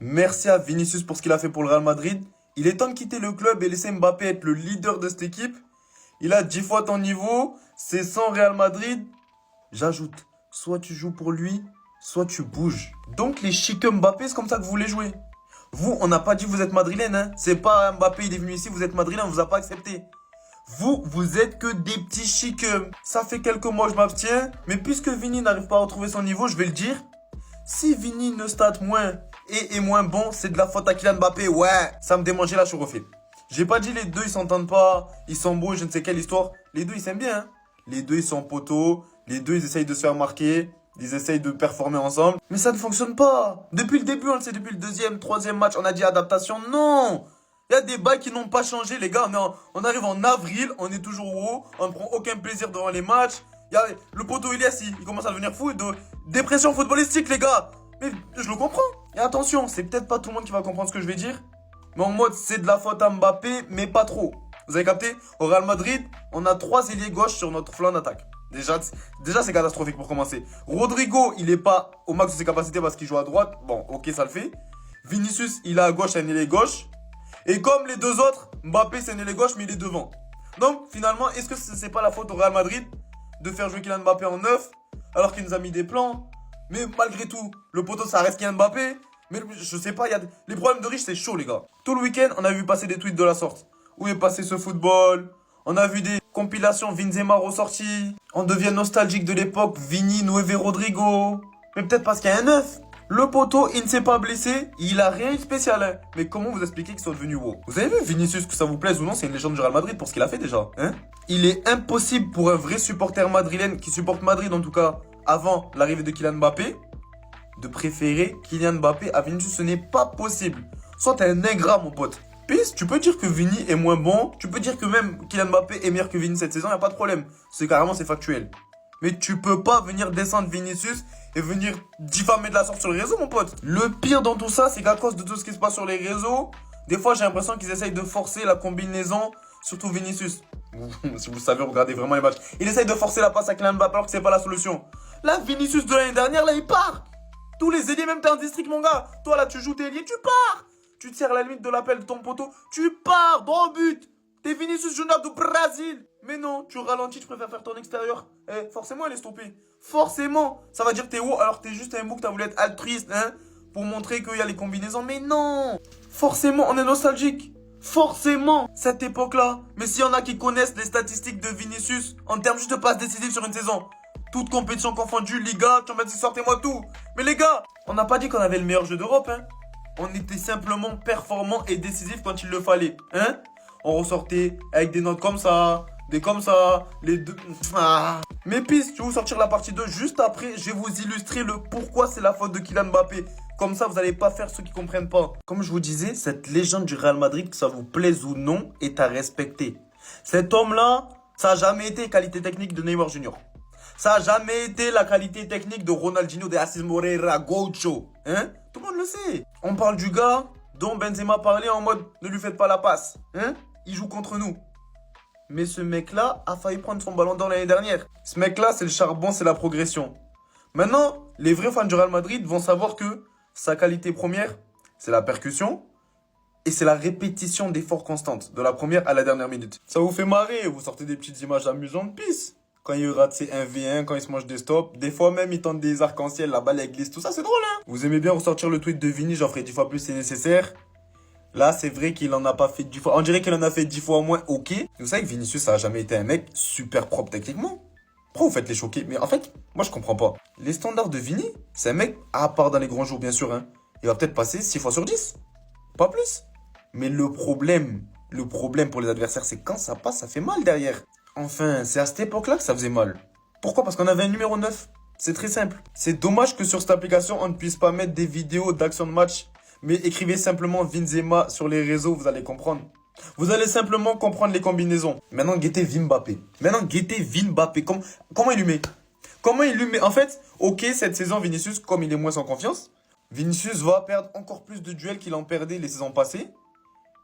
Merci à Vinicius pour ce qu'il a fait pour le Real Madrid. Il est temps de quitter le club et laisser Mbappé être le leader de cette équipe. Il a 10 fois ton niveau, c'est sans Real Madrid. J'ajoute, soit tu joues pour lui, soit tu bouges. Donc les chics Mbappé, c'est comme ça que vous voulez jouer. Vous, on n'a pas dit que vous êtes madrilène, hein. C'est pas Mbappé, il est venu ici, vous êtes madrilène, on vous a pas accepté. Vous êtes que des petits chics. Ça fait quelques mois, je m'abstiens. Mais puisque Vini n'arrive pas à retrouver son niveau, je vais le dire. Si Vini ne state moins et est moins bon, c'est de la faute à Kylian Mbappé. Ouais, ça me démangeait, là, je suis refait. J'ai pas dit les deux, ils s'entendent pas, ils sont beaux, je ne sais quelle histoire. Les deux, ils s'aiment bien, hein. Les deux, ils sont poteaux. Les deux, ils essayent de se faire marquer. Ils essayent de performer ensemble. Mais ça ne fonctionne pas. Depuis le début, on le sait, depuis le deuxième, troisième match, on a dit adaptation. Non! Il y a des bails qui n'ont pas changé, les gars. On arrive en avril, on est toujours haut, on ne prend aucun plaisir devant les matchs. Le poteau Ilias, il commence à devenir fou. Dépression footballistique, les gars. Mais je le comprends. Et attention, c'est peut-être pas tout le monde qui va comprendre ce que je vais dire. Mais en mode, c'est de la faute à Mbappé, mais pas trop. Vous avez capté? Au Real Madrid, on a 3 ailiers gauche sur notre flanc d'attaque. Déjà c'est catastrophique pour commencer. Rodrigo, il est pas au max de ses capacités parce qu'il joue à droite. Bon, ok, ça le fait. Vinicius, il est à gauche, un ailier gauche. Et comme les deux autres, Mbappé, c'est un ailier gauche, mais il est devant. Donc, finalement, est-ce que c'est pas la faute au Real Madrid de faire jouer Kylian Mbappé en neuf alors qu'il nous a mis des plans? Mais malgré tout, le poteau, ça reste Kylian Mbappé. Mais je sais pas, les problèmes de riches, c'est chaud, les gars. Tout le week-end, on a vu passer des tweets de la sorte. Où est passé ce football? On a vu des compilations Benzema ressorties. On devient nostalgique de l'époque Vini, Nueve Rodrigo. Mais peut-être parce qu'il y a un neuf. Le poteau, il ne s'est pas blessé. Il a rien eu de spécial, hein. Mais comment vous expliquez qu'ils sont devenus wow? Vous avez vu Vinicius, que ça vous plaise ou non, c'est une légende du Real Madrid pour ce qu'il a fait déjà, hein? Il est impossible pour un vrai supporter madrilène, qui supporte Madrid en tout cas, avant l'arrivée de Kylian Mbappé, de préférer Kylian Mbappé à Vinicius. Ce n'est pas possible. Soit t'es un ingrat, mon pote. Puis, tu peux dire que Vini est moins bon. Tu peux dire que même Kylian Mbappé est meilleur que Vini cette saison. Y a pas de problème. C'est factuel. Mais tu peux pas venir descendre Vinicius et venir diffamer de la sorte sur les réseaux, mon pote. Le pire dans tout ça, c'est qu'à cause de tout ce qui se passe sur les réseaux, des fois, j'ai l'impression qu'ils essayent de forcer la combinaison, surtout Vinicius. Si vous savez, regardez vraiment les matchs. Il essaye de forcer la passe à Kylian Mbappé alors que c'est pas la solution. Là, Vinicius de l'année dernière, là, il part. Tous les ailiers, même t'es un district, mon gars. Toi, là, tu joues tes ailiers, tu pars. Tu tires la limite de l'appel de ton poteau, tu pars dans le but. T'es Vinicius Junior du Brésil. Mais non, tu ralentis, tu préfères faire ton extérieur. Forcément, elle est stoppée. Forcément. Ça va dire que t'es haut alors que t'es juste un bouc, t'as voulu être altruiste, hein, pour montrer qu'il y a les combinaisons. Mais non. Forcément, on est nostalgique. Forcément, cette époque-là. Mais s'il y en a qui connaissent les statistiques de Vinicius en termes juste de passes décisives sur une saison, toute compétition confondue, Liga, Champions League, sortez-moi tout. Mais les gars, on n'a pas dit qu'on avait le meilleur jeu d'Europe, hein. On était simplement performant et décisif quand il le fallait, hein. On ressortait avec des notes comme ça, des comme ça, les deux. Ah. Mais pisse, je vais vous sortir la partie 2 juste après. Je vais vous illustrer le pourquoi c'est la faute de Kylian Mbappé. Comme ça, vous n'allez pas faire ceux qui comprennent pas. Comme je vous disais, cette légende du Real Madrid, que ça vous plaise ou non, est à respecter. Cet homme-là, ça n'a jamais été qualité technique de Neymar Junior. Ça n'a jamais été la qualité technique de Ronaldinho, de Assis Moreira, Gaucho. Hein? Tout le monde le sait. On parle du gars dont Benzema parlait en mode ne lui faites pas la passe. Hein? Il joue contre nous. Mais ce mec-là a failli prendre son ballon d'or l'année dernière. Ce mec-là, c'est le charbon, c'est la progression. Maintenant, les vrais fans du Real Madrid vont savoir que sa qualité première, c'est la percussion et c'est la répétition d'efforts constantes, de la première à la dernière minute. Ça vous fait marrer, vous sortez des petites images amusantes, pisse. Quand il rate ses 1v1, quand il se mange des stops. Des fois même, il tente des arcs-en-ciel, la balle elle glisse, tout ça, c'est drôle, hein. Vous aimez bien ressortir le tweet de Vini, j'en ferai 10 fois plus, c'est nécessaire. Là, c'est vrai qu'il en a pas fait 10 fois. On dirait qu'il en a fait 10 fois moins, ok. Vous savez que Vinicius, ça a jamais été un mec super propre techniquement. Pourquoi vous faites les choquer? Mais en fait, moi, je comprends pas. Les standards de Vini, c'est un mec, à part dans les grands jours, bien sûr, hein. Il va peut-être passer 6 fois sur 10. Pas plus. Mais le problème pour les adversaires, c'est quand ça passe, ça fait mal derrière. Enfin, c'est à cette époque-là que ça faisait mal. Pourquoi? Parce qu'on avait un numéro 9. C'est très simple. C'est dommage que sur cette application, on ne puisse pas mettre des vidéos d'action de match. Mais écrivez simplement Benzema sur les réseaux, vous allez comprendre. Vous allez simplement comprendre les combinaisons. Maintenant, guettez Mbappé. Comment il lui met? Comment il lui met? En fait, ok, cette saison, Vinicius, comme il est moins en confiance, Vinicius va perdre encore plus de duels qu'il en perdait les saisons passées.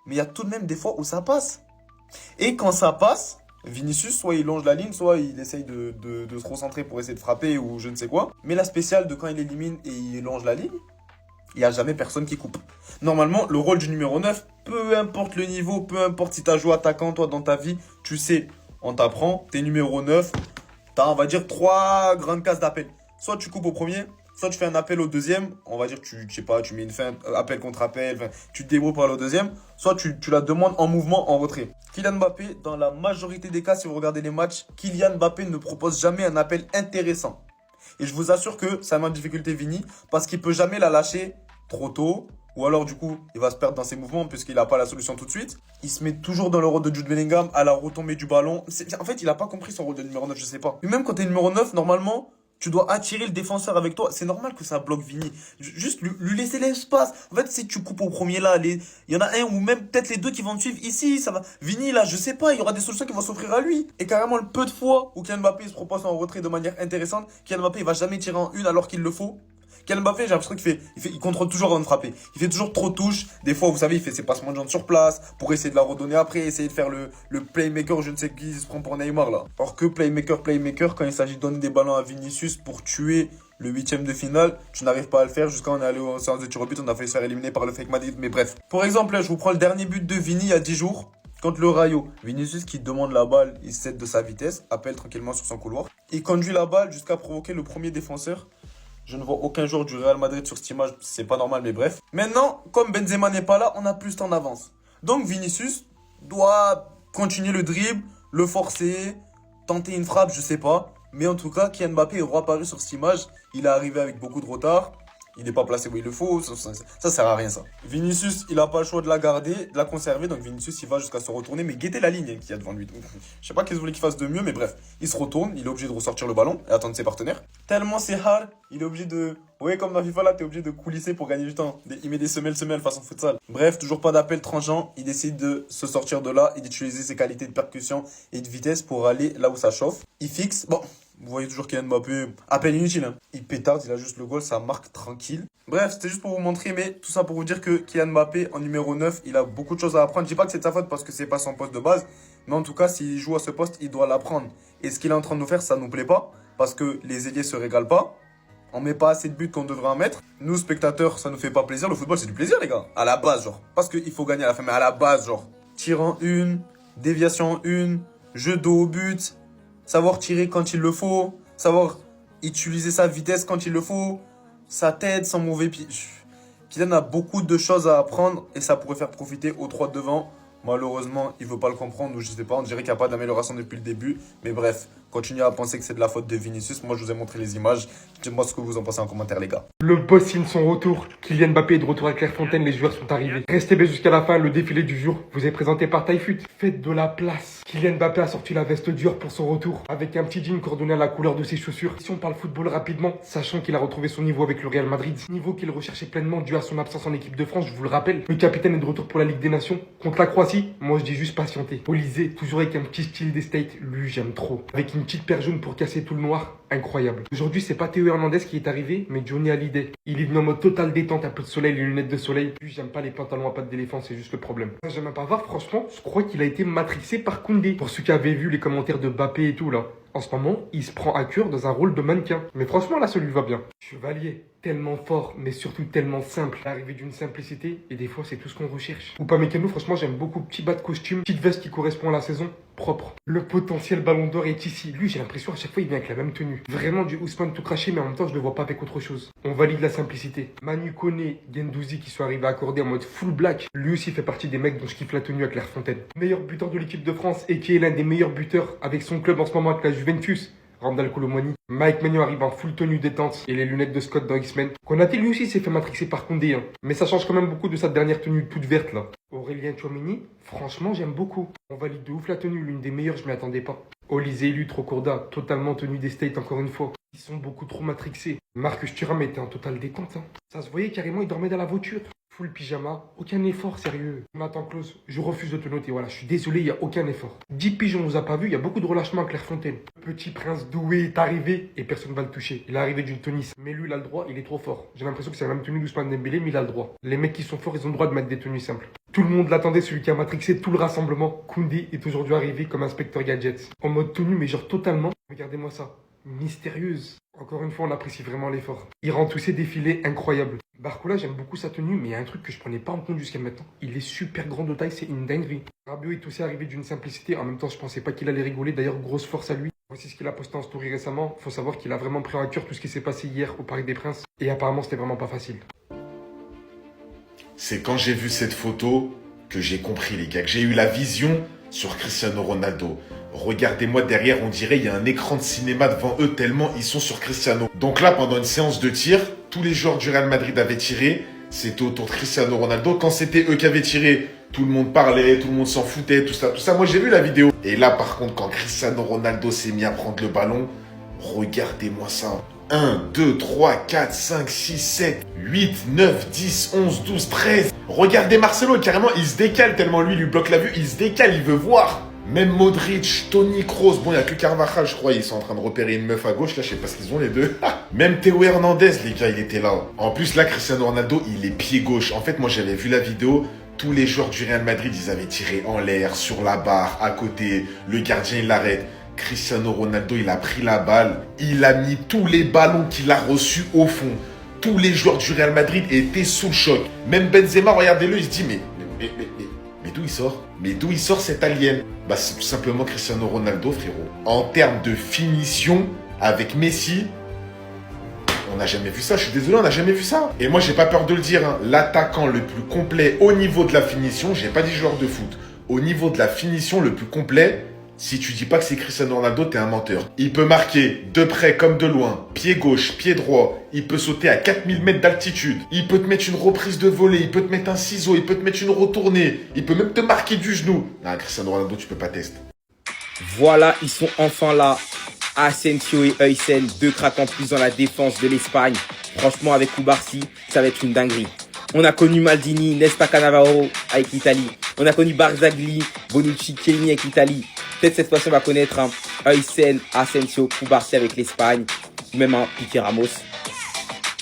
Mais il y a tout de même des fois où ça passe. Et quand ça passe, Vinicius, soit il longe la ligne, soit il essaye de se recentrer pour essayer de frapper ou je ne sais quoi. Mais la spéciale de quand il élimine et il longe la ligne, il n'y a jamais personne qui coupe. Normalement, le rôle du numéro 9, peu importe le niveau, peu importe si tu as joué attaquant, toi, dans ta vie, tu sais, on t'apprend, t'es numéro 9, t'as, on va dire, 3 grandes cases d'appel. Soit tu coupes au premier, soit tu fais un appel au deuxième, on va dire, je sais pas, tu mets une fin, appel contre appel, enfin, tu te débrouilles pour aller au deuxième, soit tu la demandes en mouvement, en retrait. Kylian Mbappé, dans la majorité des cas, si vous regardez les matchs, Kylian Mbappé ne propose jamais un appel intéressant. Et je vous assure que ça met en difficulté Vini parce qu'il peut jamais la lâcher trop tôt. Ou alors, du coup, il va se perdre dans ses mouvements puisqu'il n'a pas la solution tout de suite. Il se met toujours dans le rôle de Jude Bellingham à la retombée du ballon. En fait, il n'a pas compris son rôle de numéro 9, je sais pas. Et même quand tu es numéro 9, normalement, tu dois attirer le défenseur avec toi. C'est normal que ça bloque Vini. Juste lui laisser l'espace. En fait, si tu coupes au premier là, il y en a un ou même peut-être les deux qui vont te suivre ici. Ça va. Vini là, je sais pas, il y aura des solutions qui vont s'offrir à lui. Et carrément, le peu de fois où Kylian Mbappé se propose en retrait de manière intéressante, Kylian Mbappé il va jamais tirer en une alors qu'il le faut. Kylian Mbappé, j'ai l'impression qu'il contrôle toujours avant de frapper. Il fait toujours trop de touches. Des fois, vous savez, il fait ses passements de jambes sur place pour essayer de la redonner après, essayer de faire le playmaker, je ne sais qui se prend pour Neymar là. Or que playmaker, quand il s'agit de donner des ballons à Vinicius pour tuer le huitième de finale, tu n'arrives pas à le faire. Jusqu'à on est allé en séance de tir au but, on a failli se faire éliminer par le fake Madrid. Mais bref. Pour exemple, là, je vous prends le dernier but de Vini il y a 10 jours. Contre le Rayo, Vinicius qui demande la balle, il cède de sa vitesse, appelle tranquillement sur son couloir. Il conduit la balle jusqu'à provoquer le premier défenseur. Je ne vois aucun joueur du Real Madrid sur cette image, c'est pas normal, mais bref. Maintenant, comme Benzema n'est pas là, on a plus de temps d'avance. Donc Vinicius doit continuer le dribble, le forcer, tenter une frappe, je sais pas. Mais en tout cas, Kylian Mbappé est reapparu sur cette image. Il est arrivé avec beaucoup de retard. Il n'est pas placé où il le faut, ça sert à rien ça. Vinicius, il n'a pas le choix de la garder, de la conserver, donc Vinicius il va jusqu'à se retourner, mais guettez la ligne qu'il y a devant lui. Je sais pas qu'est-ce que vous voulez qu'il fasse de mieux, mais bref, il se retourne, il est obligé de ressortir le ballon et attendre ses partenaires. Tellement c'est hard, il est obligé de... Ouais, comme dans FIFA là, t'es obligé de coulisser pour gagner du temps. Il met des semelles façon futsal. Bref, toujours pas d'appel tranchant, il décide de se sortir de là et d'utiliser ses qualités de percussion et de vitesse pour aller là où ça chauffe. Il fixe, bon... Vous voyez toujours Kylian Mbappé, à peine inutile. Hein. Il pétarde, il a juste le goal, ça marque tranquille. Bref, c'était juste pour vous montrer, mais tout ça pour vous dire que Kylian Mbappé, en numéro 9, il a beaucoup de choses à apprendre. Je dis pas que c'est de sa faute parce que c'est pas son poste de base. Mais en tout cas, s'il joue à ce poste, il doit l'apprendre. Et ce qu'il est en train de nous faire, ça nous plaît pas. Parce que les ailiers se régalent pas. On met pas assez de buts qu'on devrait en mettre. Nous, spectateurs, ça nous fait pas plaisir. Le football, c'est du plaisir, les gars. À la base, genre. Parce qu'il faut gagner à la fin, mais à la base, genre. Tir en une, déviation en une, jeu dos au but, savoir tirer quand il le faut. Savoir utiliser sa vitesse quand il le faut, sa tête, son mauvais pied. Kylian a beaucoup de choses à apprendre et ça pourrait faire profiter aux trois de devant. Malheureusement, il ne veut pas le comprendre ou je sais pas, on dirait qu'il n'y a pas d'amélioration depuis le début. Mais bref, continuez à penser que c'est de la faute de Vinicius. Moi, je vous ai montré les images. Dites-moi ce que vous en pensez en commentaire, les gars. Le boss signe son retour. Kylian Mbappé est de retour à Clairefontaine, les joueurs sont arrivés. Restez bien jusqu'à la fin, le défilé du jour vous est présenté par Taifut. Faites de la place. Kylian Mbappé a sorti la veste Dior pour son retour, avec un petit jean coordonné à la couleur de ses chaussures. Si on parle football rapidement, sachant qu'il a retrouvé son niveau avec le Real Madrid, niveau qu'il recherchait pleinement dû à son absence en équipe de France, je vous le rappelle. Le capitaine est de retour pour la Ligue des Nations. Contre la Croatie, moi je dis juste patienter. Olysée, toujours avec un petit style des States, lui j'aime trop. Avec une petite paire jaune pour casser tout le noir, incroyable. Aujourd'hui, c'est pas Théo Hernandez qui est arrivé, mais Johnny Hallyday. Il est venu en mode total détente, un peu de soleil, les lunettes de soleil. Lui, j'aime pas les pantalons à pattes d'éléphant, c'est juste le problème. Benjamin Pavard, franchement, je crois qu'il a été matrixé par Koundé. Pour ceux qui avaient vu les commentaires de Mbappé et tout là. En ce moment, il se prend à cœur dans un rôle de mannequin. Mais franchement, là, ça lui va bien. Chevalier, tellement fort, mais surtout tellement simple. L'arrivée d'une simplicité, et des fois, c'est tout ce qu'on recherche. Upamecano, franchement, j'aime beaucoup. Petit bas de costume, petite veste qui correspond à la saison, propre. Le potentiel ballon d'or est ici. Lui, j'ai l'impression à chaque fois, il vient avec la même tenue. Vraiment du Ousmane tout craché, mais en même temps, je le vois pas avec autre chose. On valide la simplicité. Manu Koné, Guendouzi qui sont arrivés à accorder en mode full black. Lui aussi fait partie des mecs dont je kiffe la tenue à Clairefontaine. Meilleur buteur de l'équipe de France et qui est l'un des meilleurs buteurs avec son club en ce moment avec la Juventus. Randal Colomwani. Mike Maignan arrive en full tenue détente et les lunettes de Scott dans X-Men. Konaté lui aussi s'est fait matrixer par Koundé, hein. Mais ça change quand même beaucoup de sa dernière tenue toute verte là. Aurélien Tchouameni, franchement j'aime beaucoup. On valide de ouf la tenue, l'une des meilleures, je m'y attendais pas. Olysée élu, Trocourda, totalement tenue des States encore une fois. Ils sont beaucoup trop matrixés. Marcus Thuram était en totale détente, hein. Ça se voyait carrément, il dormait dans la voiture. Full pyjama, aucun effort, sérieux. Nathan Klose, je refuse de te noter, voilà, je suis désolé, il n'y a aucun effort. 10 piges, on nous a pas vu, il y a beaucoup de relâchement à Clairefontaine. Petit prince doué est arrivé et personne ne va le toucher. Il est arrivé d'une tenue, mais lui, il a le droit, il est trop fort. J'ai l'impression que c'est la même tenue d'Ousmane Dembélé, mais il a le droit. Les mecs qui sont forts, ils ont le droit de mettre des tenues simples. Tout le monde l'attendait, celui qui a matrixé tout le rassemblement. Koundé est aujourd'hui arrivé comme inspecteur gadget. En mode tenue, mais genre totalement. Regardez-moi ça. mystérieuse. Encore une fois, on apprécie vraiment l'effort. Il rend tous ses défilés incroyables. Barcola, j'aime beaucoup sa tenue, mais il y a un truc que je prenais pas en compte jusqu'à maintenant. Il est super grand de taille, c'est une dinguerie. Rabiot est aussi arrivé d'une simplicité. En même temps, je pensais pas qu'il allait rigoler. D'ailleurs, grosse force à lui. Voici ce qu'il a posté en story récemment. Faut savoir qu'il a vraiment pris à cœur tout ce qui s'est passé hier au Parc des Princes. Et apparemment, c'était vraiment pas facile. C'est quand j'ai vu cette photo que j'ai compris, les gars, que j'ai eu la vision sur Cristiano Ronaldo. Regardez-moi derrière, on dirait il y a un écran de cinéma devant eux tellement ils sont sur Cristiano. Donc là, pendant une séance de tir, tous les joueurs du Real Madrid avaient tiré. C'était autour de Cristiano Ronaldo. Quand c'était eux qui avaient tiré, tout le monde parlait, tout le monde s'en foutait, tout ça, tout ça. Moi, j'ai vu la vidéo. Et là, par contre, quand Cristiano Ronaldo s'est mis à prendre le ballon, regardez-moi ça. 1, 2, 3, 4, 5, 6, 7, 8, 9, 10, 11, 12, 13. Regardez Marcelo, carrément, il se décale tellement lui bloque la vue. Il se décale, il veut voir. Même Modric, Toni Kroos, bon, il n'y a que Carvajal, je crois, ils sont en train de repérer une meuf à gauche, là, je sais pas ce qu'ils ont les deux. Même Théo Hernandez, les gars, il était là. En plus, là, Cristiano Ronaldo, il est pied gauche. En fait, moi, j'avais vu la vidéo, tous les joueurs du Real Madrid, ils avaient tiré en l'air, sur la barre, à côté. Le gardien, il l'arrête. Cristiano Ronaldo, il a pris la balle, il a mis tous les ballons qu'il a reçus au fond. Tous les joueurs du Real Madrid étaient sous le choc. Même Benzema, regardez-le, il se dit, mais d'où il sort? Mais d'où il sort cet alien? Bah, c'est tout simplement Cristiano Ronaldo, frérot. En termes de finition, avec Messi, on n'a jamais vu ça. Je suis désolé, on n'a jamais vu ça. Et moi, j'ai pas peur de le dire, hein, l'attaquant le plus complet au niveau de la finition, j'ai pas dit joueur de foot, au niveau de la finition le plus complet, si tu dis pas que c'est Cristiano Ronaldo, t'es un menteur. Il peut marquer de près comme de loin, pied gauche, pied droit. Il peut sauter à 4000 mètres d'altitude. Il peut te mettre une reprise de volée. Il peut te mettre un ciseau. Il peut te mettre une retournée. Il peut même te marquer du genou. Non, Cristiano Ronaldo, tu peux pas tester. Voilà, ils sont enfin là. Asensio et Huysen, deux cracks en plus dans la défense de l'Espagne. Franchement, avec Cubarsí, ça va être une dinguerie. On a connu Maldini, Nesta Cannavaro avec l'Italie. On a connu Barzagli, Bonucci, Chiellini avec l'Italie. Peut-être cette fois-ci, on va connaître un Huysen, Asensio, Cubarsí avec l'Espagne. Ou même un Piqué Ramos,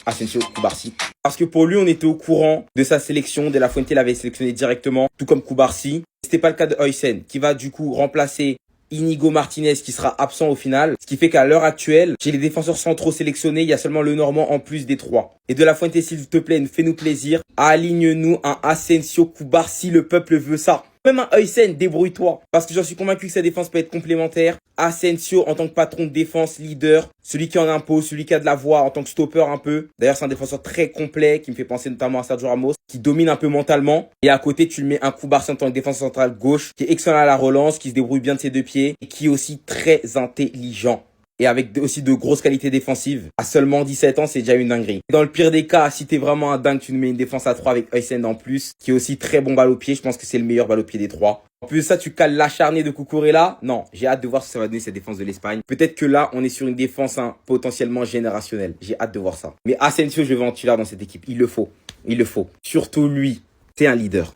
Asensio, Cubarsí. Parce que pour lui, on était au courant de sa sélection. De La Fuente l'avait sélectionné directement, tout comme Cubarsí. C'était pas le cas de Huysen, qui va du coup remplacer Inigo Martinez qui sera absent au final. Ce qui fait qu'à l'heure actuelle, chez les défenseurs centraux sélectionnés, il y a seulement le Normand en plus des trois. Et De La Fuente, s'il te plaît, fais-nous plaisir. Aligne-nous un Asensio Cubarsí, le peuple veut ça. Même un Huysen, débrouille-toi. Parce que j'en suis convaincu que sa défense peut être complémentaire. Asensio en tant que patron de défense, leader, celui qui en impose, celui qui a de la voix en tant que stopper un peu. D'ailleurs, c'est un défenseur très complet qui me fait penser notamment à Sergio Ramos, qui domine un peu mentalement. Et à côté, tu le mets un Cubarsí en tant que défenseur central gauche, qui est excellent à la relance, qui se débrouille bien de ses deux pieds et qui est aussi très intelligent. Et avec aussi de grosses qualités défensives. À seulement 17 ans, c'est déjà une dinguerie. Dans le pire des cas, si t'es vraiment un dingue, tu nous mets une défense à 3 avec Huysen en plus, qui est aussi très bon balle au pied. Je pense que c'est le meilleur balle au pied des trois. En plus de ça, tu cales l'acharné de Cucurella. Non, j'ai hâte de voir ce que ça va donner cette défense de l'Espagne. Peut-être que là, on est sur une défense potentiellement générationnelle. J'ai hâte de voir ça. Mais Asensio, je veux en tuer dans cette équipe. Il le faut. Il le faut. Surtout lui. C'est un leader.